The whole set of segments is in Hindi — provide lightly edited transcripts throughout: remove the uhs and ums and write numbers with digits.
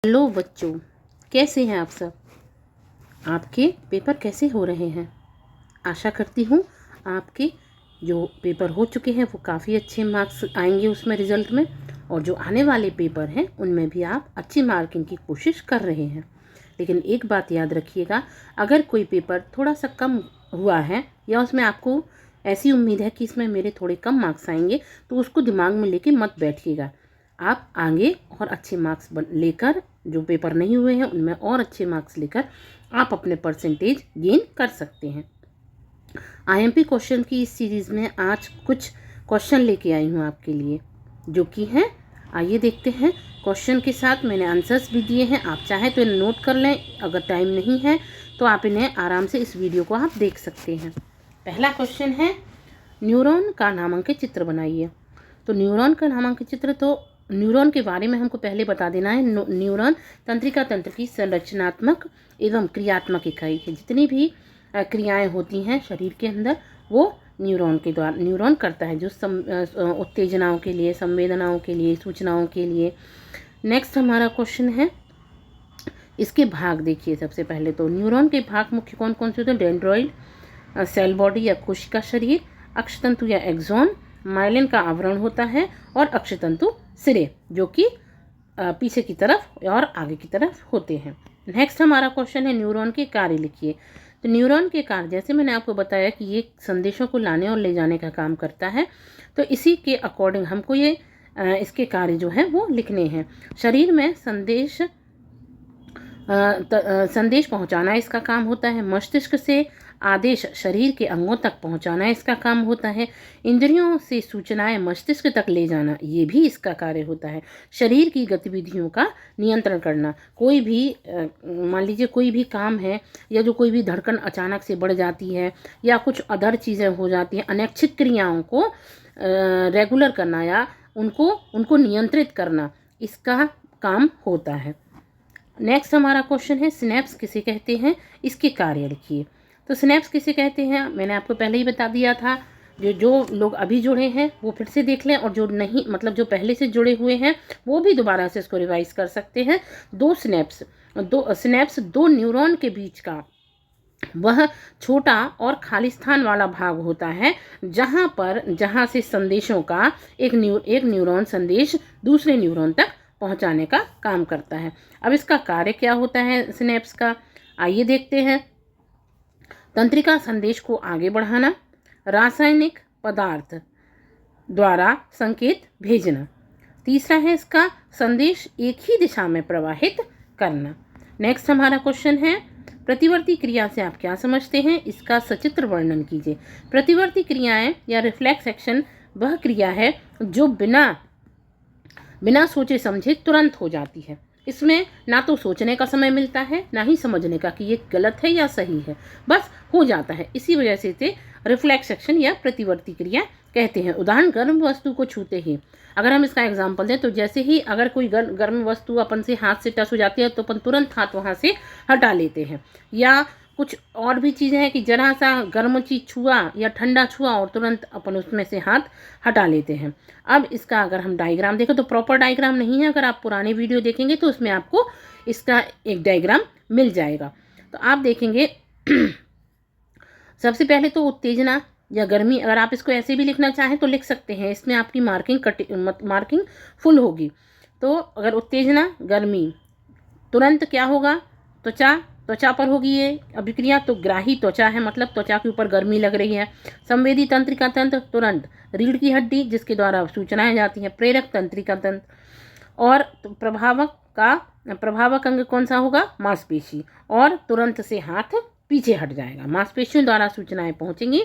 हेलो बच्चों, कैसे हैं आप सब। आपके पेपर कैसे हो रहे हैं। आशा करती हूँ आपके जो पेपर हो चुके हैं वो काफ़ी अच्छे मार्क्स आएंगे उसमें रिज़ल्ट में, और जो आने वाले पेपर हैं उनमें भी आप अच्छी मार्किंग की कोशिश कर रहे हैं। लेकिन एक बात याद रखिएगा, अगर कोई पेपर थोड़ा सा कम हुआ है या उसमें आपको ऐसी उम्मीद है कि इसमें मेरे थोड़े कम मार्क्स आएंगे, तो उसको दिमाग में लेके मत बैठिएगा। आप आगे और अच्छे मार्क्स लेकर, जो पेपर नहीं हुए हैं उनमें और अच्छे मार्क्स लेकर आप अपने परसेंटेज गेन कर सकते हैं। आईएमपी क्वेश्चन की इस सीरीज़ में आज कुछ क्वेश्चन लेके आई हूँ आपके लिए, जो कि हैं, आइए देखते हैं। क्वेश्चन के साथ मैंने आंसर्स भी दिए हैं, आप चाहें तो इन्हें नोट कर लें। अगर टाइम नहीं है तो आप इन्हें आराम से इस वीडियो को आप देख सकते हैं। पहला क्वेश्चन है, न्यूरॉन का नामांकित चित्र बनाइए। तो न्यूरॉन का नामांकित चित्र, तो न्यूरॉन के बारे में हमको पहले बता देना है। न्यूरॉन तंत्रिका तंत्र की संरचनात्मक एवं क्रियात्मक इकाई है। जितनी भी क्रियाएं होती हैं शरीर के अंदर, वो न्यूरॉन के द्वारा न्यूरॉन करता है, जो उत्तेजनाओं के लिए, संवेदनाओं के लिए, सूचनाओं के लिए। नेक्स्ट हमारा क्वेश्चन है, इसके भाग देखिए। सबसे पहले तो न्यूरॉन के भाग मुख्य कौन कौन से होते हैं। डेंड्रॉइड, सेल बॉडी या कोशिका शरीर, अक्षतंतु या एक्सॉन, माइलिन का आवरण होता है, और अक्षतंतु सिरे, जो कि पीछे की तरफ और आगे की तरफ होते हैं। नेक्स्ट हमारा क्वेश्चन है, न्यूरॉन के कार्य लिखिए। तो न्यूरॉन के कार्य, जैसे मैंने आपको बताया कि ये संदेशों को लाने और ले जाने का काम करता है, तो इसी के अकॉर्डिंग हमको ये इसके कार्य जो हैं वो लिखने हैं। शरीर में संदेश पहुंचाना इसका काम होता है। मस्तिष्क से आदेश शरीर के अंगों तक पहुंचाना इसका काम होता है। इंद्रियों से सूचनाएं मस्तिष्क तक ले जाना, ये भी इसका कार्य होता है। शरीर की गतिविधियों का नियंत्रण करना, कोई भी मान लीजिए कोई भी काम है, या जो कोई भी धड़कन अचानक से बढ़ जाती है, या कुछ अदर चीज़ें हो जाती हैं, अनैच्छिक क्रियाओं को रेगुलर करना या उनको नियंत्रित करना, इसका काम होता है। नेक्स्ट हमारा क्वेश्चन है, सिनेप्स किसे कहते हैं, इसके कार्य लिखिए। तो सिनेप्स किसे कहते हैं, मैंने आपको पहले ही बता दिया था। जो लोग अभी जुड़े हैं वो फिर से देख लें, और जो नहीं, मतलब जो पहले से जुड़े हुए हैं वो भी दोबारा से इसको रिवाइज कर सकते हैं। दो सिनेप्स दो न्यूरॉन के बीच का वह छोटा और खाली स्थान वाला भाग होता है, जहाँ से संदेशों का एक न्यूरॉन संदेश दूसरे न्यूरॉन तक पहुंचाने का काम करता है। अब इसका कार्य क्या होता है सिनेप्स का, आइए देखते हैं। तंत्रिका संदेश को आगे बढ़ाना, रासायनिक पदार्थ द्वारा संकेत भेजना। तीसरा है इसका संदेश एक ही दिशा में प्रवाहित करना। नेक्स्ट हमारा क्वेश्चन है, प्रतिवर्ती क्रिया से आप क्या समझते हैं, इसका सचित्र वर्णन कीजिए। प्रतिवर्ती क्रियाएं या रिफ्लेक्स एक्शन वह क्रिया है जो बिना सोचे समझे तुरंत हो जाती है। इसमें ना तो सोचने का समय मिलता है, ना ही समझने का कि ये गलत है या सही है, बस हो जाता है। इसी वजह से इसे रिफ्लेक्स एक्शन या प्रतिवर्ती क्रिया कहते हैं। उदाहरण, गर्म वस्तु को छूते ही, अगर हम इसका एग्जाम्पल दें तो जैसे ही अगर कोई गर्म वस्तु अपन से हाथ से टच हो जाती है तो अपन तुरंत हाथ वहाँ से हटा लेते हैं। या कुछ और भी चीज़ें हैं कि जरा सा गर्म चीज़ छुआ या ठंडा छुआ और तुरंत अपन उसमें से हाथ हटा लेते हैं। अब इसका अगर हम डायग्राम देखें तो प्रॉपर डायग्राम नहीं है, अगर आप पुराने वीडियो देखेंगे तो उसमें आपको इसका एक डायग्राम मिल जाएगा। तो आप देखेंगे सबसे पहले तो उत्तेजना या गर्मी, अगर आप इसको ऐसे भी लिखना चाहें तो लिख सकते हैं, इसमें आपकी मार्किंग फुल होगी। तो अगर उत्तेजना गर्मी, तुरंत क्या होगा, त्वचा पर होगी ये अभिक्रिया, तो ग्राही त्वचा है, मतलब त्वचा के ऊपर गर्मी लग रही है। संवेदी तंत्रिका तंत्र, तुरंत रीढ़ की हड्डी जिसके द्वारा सूचनाएं जाती हैं। प्रेरक तंत्रिका तंत्र, और प्रभावक अंग कौन सा होगा, मांसपेशी, और तुरंत से हाथ पीछे हट जाएगा। मांसपेशियों द्वारा सूचनाएं पहुंचेंगी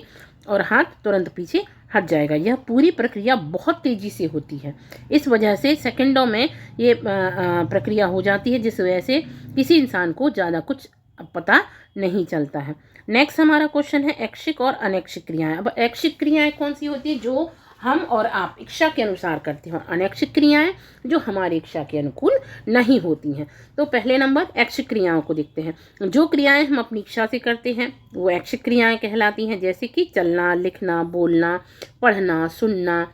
और हाथ तुरंत पीछे हट जाएगा। यह पूरी प्रक्रिया बहुत तेज़ी से होती है, इस वजह से सेकंडों में ये प्रक्रिया हो जाती है, जिस वजह से किसी इंसान को ज़्यादा कुछ पता नहीं चलता है। नेक्स्ट हमारा क्वेश्चन है, ऐच्छिक और अनैच्छिक क्रियाएं। अब ऐच्छिक क्रियाएं कौन सी होती है, जो हम और आप इच्छा के अनुसार करते हैं। अनैच्छिक क्रियाएं जो हमारी इच्छा के अनुकूल नहीं होती हैं। तो पहले नंबर ऐच्छिक क्रियाओं को देखते हैं। जो क्रियाएं हम अपनी इच्छा से करते हैं वो ऐच्छिक क्रियाएं कहलाती हैं, जैसे कि चलना, लिखना, बोलना, पढ़ना, सुनना,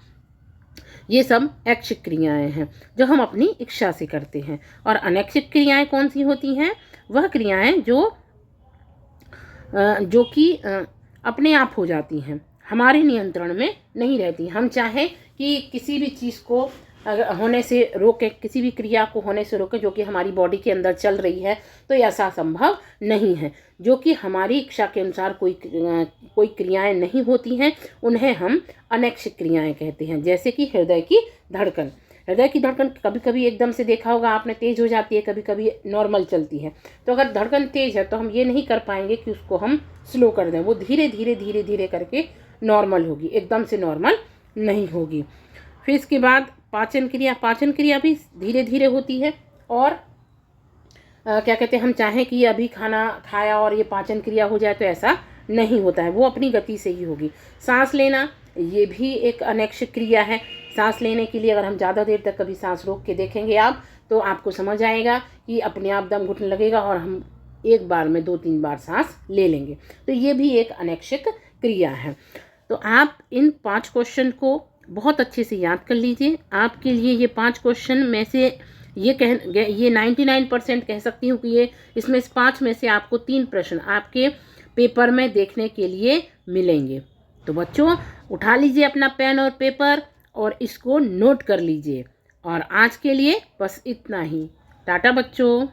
ये सब ऐच्छिक क्रियाएं हैं जो हम अपनी इच्छा से करते हैं। और अनैच्छिक क्रियाएं कौन सी होती हैं? वह क्रियाएं जो कि अपने आप हो जाती हैं, हमारे नियंत्रण में नहीं रहती। हम चाहें कि किसी भी चीज़ को होने से रोकें, किसी भी क्रिया को होने से रोकें जो कि हमारी बॉडी के अंदर चल रही है, तो ऐसा संभव नहीं है। जो कि हमारी इच्छा के अनुसार कोई क्रियाएं नहीं होती हैं, उन्हें हम अनैच्छिक क्रियाएं कहते हैं। जैसे कि हृदय की धड़कन। हृदय की धड़कन कभी कभी एकदम से देखा होगा आपने तेज हो जाती है, कभी कभी नॉर्मल चलती है। तो अगर धड़कन तेज है तो हम ये नहीं कर पाएंगे कि उसको हम स्लो कर दें, वो धीरे धीरे धीरे धीरे करके नॉर्मल होगी, एकदम से नॉर्मल नहीं होगी। फिर इसके बाद पाचन क्रिया भी धीरे धीरे होती है। और क्या कहते हैं, हम चाहें कि अभी खाना खाया और ये पाचन क्रिया हो जाए, तो ऐसा नहीं होता है, वो अपनी गति से ही होगी। सांस लेना, ये भी एक अनैच्छिक क्रिया है। सांस लेने के लिए अगर हम ज़्यादा देर तक कभी सांस रोक के देखेंगे आप, तो आपको समझ आएगा कि अपने आप दम घुटने लगेगा और हम एक बार में 2-3 बार सांस ले लेंगे। तो ये भी एक अनैच्छिक क्रिया है। तो आप इन 5 क्वेश्चन को बहुत अच्छे से याद कर लीजिए। आपके लिए ये 5 क्वेश्चन में से ये 99% कह सकती हूँ कि ये इसमें से 5 में से आपको 3 प्रश्न आपके पेपर में देखने के लिए मिलेंगे। तो बच्चों, उठा लीजिए अपना पेन और पेपर और इसको नोट कर लीजिए। और आज के लिए बस इतना ही। टाटा बच्चों।